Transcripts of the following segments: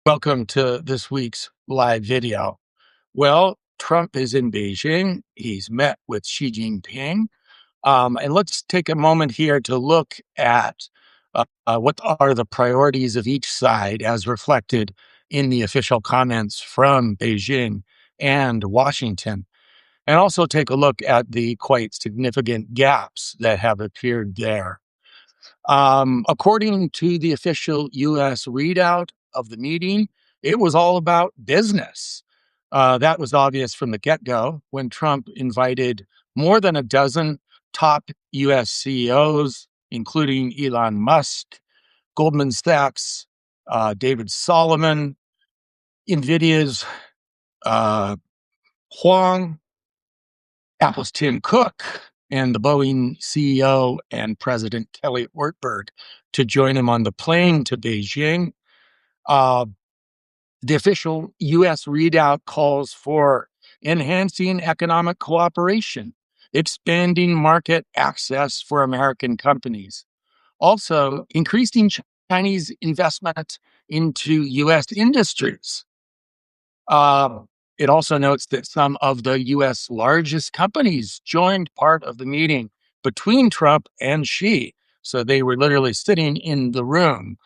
Welcome to this week's live video. Well, Trump is in Beijing. He's met with Xi Jinping. And let's take a moment here to look at what are the priorities of each side as reflected in the official comments from Beijing and Washington. And also take a look at the quite significant gaps that have appeared there. According to the official U.S. readout of the meeting, it was all about business. That was obvious from the get-go when Trump invited more than a dozen top U.S. CEOs, including Elon Musk, Goldman Sachs, David Solomon, NVIDIA's Huang, Apple's Tim Cook, and the Boeing CEO and President Kelly Ortberg to join him on the plane to Beijing. The official U.S. readout calls for enhancing economic cooperation, expanding market access for American companies, also increasing Chinese investment into U.S. industries. It also notes that some of the U.S. largest companies joined part of the meeting between Trump and Xi. So they were literally sitting in the room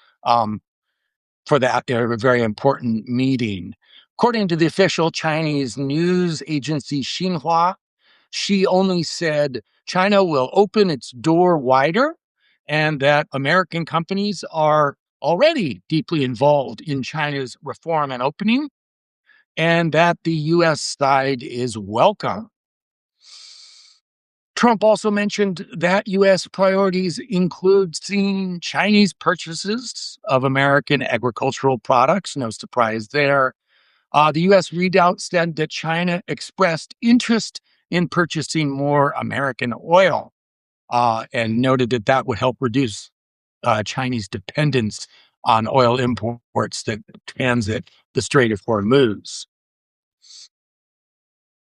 for that very important meeting. According to the official Chinese news agency Xinhua, Xi only said China will open its door wider and that American companies are already deeply involved in China's reform and opening, and that the U.S. side is welcome. Trump also mentioned that U.S. priorities include seeing Chinese purchases of American agricultural products. No surprise there. The U.S. readout said that China expressed interest in purchasing more American oil and noted that that would help reduce Chinese dependence on oil imports that transit the Strait of Hormuz.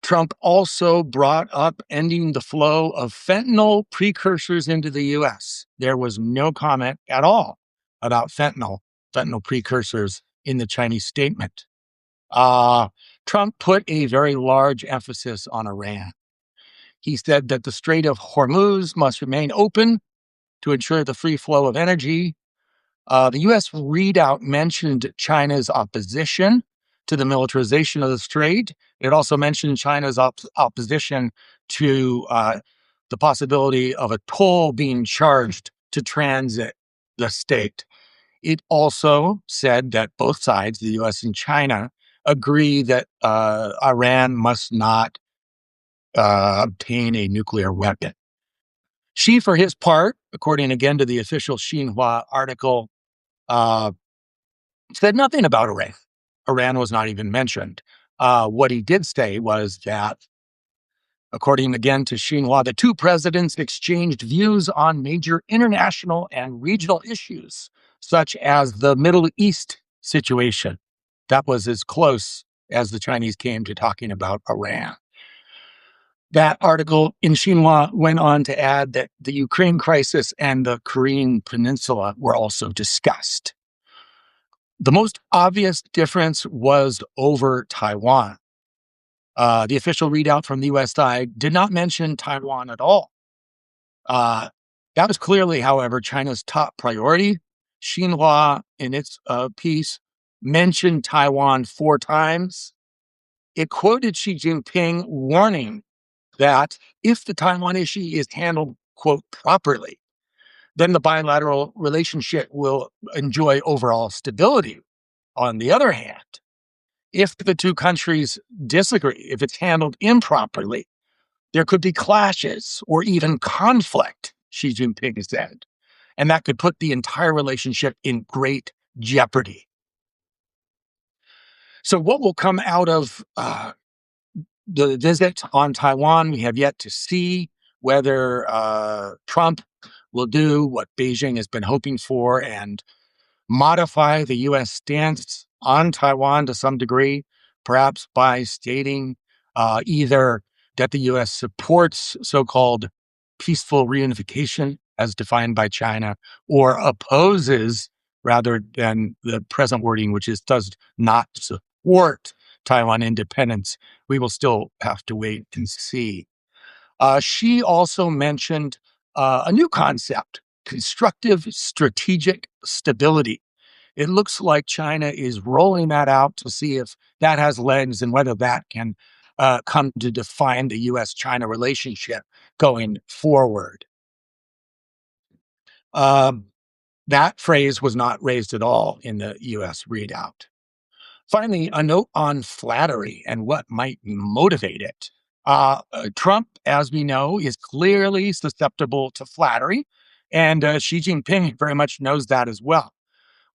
Trump also brought up ending the flow of fentanyl precursors into the U.S. There was no comment at all about fentanyl precursors in the Chinese statement. Trump put a very large emphasis on Iran. He said that the Strait of Hormuz must remain open to ensure the free flow of energy. The U.S. readout mentioned China's opposition to the militarization of the strait. It also mentioned China's opposition to the possibility of a toll being charged to transit the state. It also said that both sides, the U.S. and China, agree that Iran must not obtain a nuclear weapon. Xi, for his part, according again to the official Xinhua article, said nothing about Iran. Iran was not even mentioned. What he did say was that, according again to Xinhua, the two presidents exchanged views on major international and regional issues, such as the Middle East situation. That was as close as the Chinese came to talking about Iran. That article in Xinhua went on to add that the Ukraine crisis and the Korean Peninsula were also discussed. The most obvious difference was over Taiwan. The official readout from the U.S. side did not mention Taiwan at all. That was clearly, however, China's top priority. Xinhua, in its piece, mentioned Taiwan 4 times. It quoted Xi Jinping warning that if the Taiwan issue is handled, quote, properly, then the bilateral relationship will enjoy overall stability. On the other hand, if the two countries disagree, if it's handled improperly, there could be clashes or even conflict, Xi Jinping said, and that could put the entire relationship in great jeopardy. So what will come out of the visit on Taiwan, we have yet to see whether Trump will do what Beijing has been hoping for and modify the U.S. stance on Taiwan to some degree, perhaps by stating either that the U.S. supports so-called peaceful reunification as defined by China or opposes rather than the present wording, which does not support Taiwan independence. We will still have to wait and see. She also mentioned a new concept: constructive strategic stability. It looks like China is rolling that out to see if that has legs and whether that can come to define the U.S. China relationship going forward. Um, that phrase was not raised at all in the U.S. readout. Finally, a note on flattery and what might motivate it. Trump, as we know, is clearly susceptible to flattery, and Xi Jinping very much knows that as well.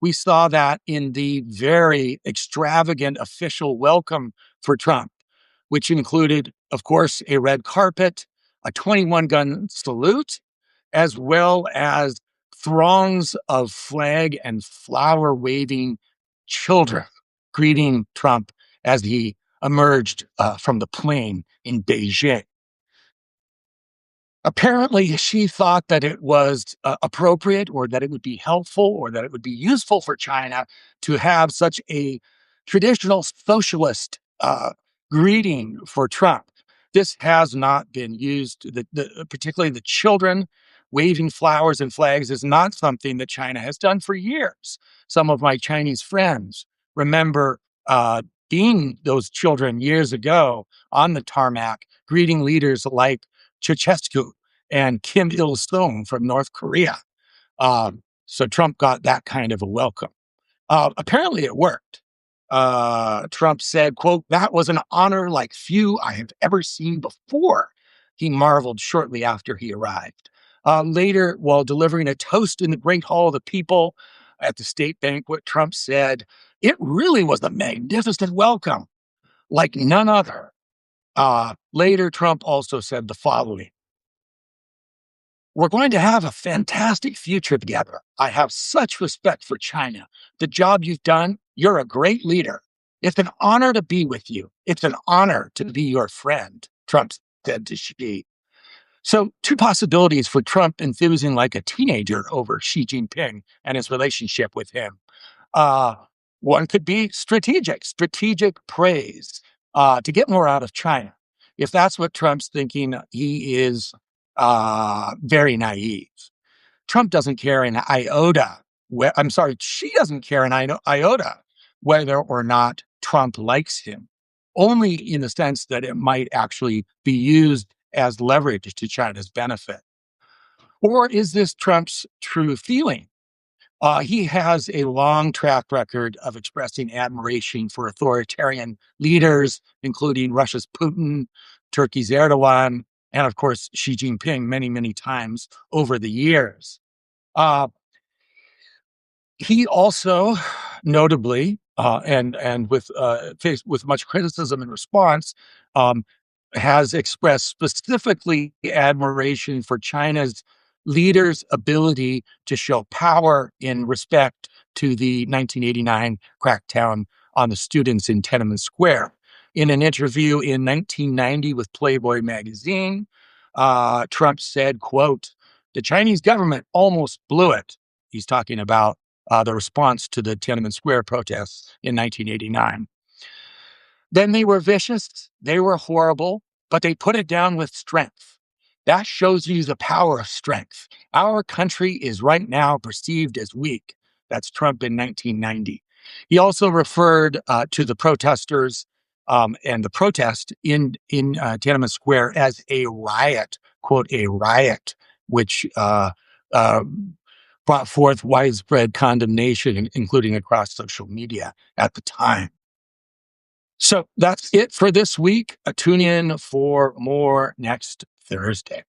We saw that in the very extravagant official welcome for Trump, which included, of course, a red carpet, a 21-gun salute, as well as throngs of flag and flower waving children greeting Trump as he emerged from the plane in Beijing. Apparently, she thought that it was appropriate, or that it would be helpful, or that it would be useful for China to have such a traditional socialist greeting for Trump. This has not been used. Particularly the children waving flowers and flags is not something that China has done for years. Some of my Chinese friends remember being those children years ago on the tarmac, greeting leaders like Ceausescu and Kim Il-sung from North Korea. So Trump got that kind of a welcome. Apparently it worked. Trump said, quote, "That was an honor like few I have ever seen before," he marveled shortly after he arrived. Later, while delivering a toast in the Great Hall of the People at the state banquet, Trump said, "It really was a magnificent welcome, like none other." Later, Trump also said the following: "We're going to have a fantastic future together. I have such respect for China. The job you've done, you're a great leader. It's an honor to be with you. It's an honor to be your friend," Trump said to Xi. So, two possibilities for Trump enthusing like a teenager over Xi Jinping and his relationship with him. Uh, One could be strategic praise to get more out of China. If that's what Trump's thinking, he is very naive. Trump doesn't care an iota. She doesn't care an iota whether or not Trump likes him, only in the sense that it might actually be used as leverage to China's benefit. Or is this Trump's true feeling? He has a long track record of expressing admiration for authoritarian leaders, including Russia's Putin, Turkey's Erdogan, and of course, Xi Jinping many, many times over the years. Uh, he also, notably, and faced with much criticism in response, um, has expressed specifically admiration for China's leaders' ability to show power in respect to the 1989 crackdown on the students in Tiananmen Square. In an interview in 1990 with Playboy magazine, Trump said, quote, "The Chinese government almost blew it." He's talking about the response to the Tiananmen Square protests in 1989. "Then they were vicious, they were horrible, but they put it down with strength. That shows you the power of strength. Our country is right now perceived as weak." That's Trump in 1990. He also referred to the protesters and the protest in Tiananmen Square as a riot, quote, "a riot," which uh, brought forth widespread condemnation, including across social media at the time. So that's it for this week. Tune in for more next Thursday.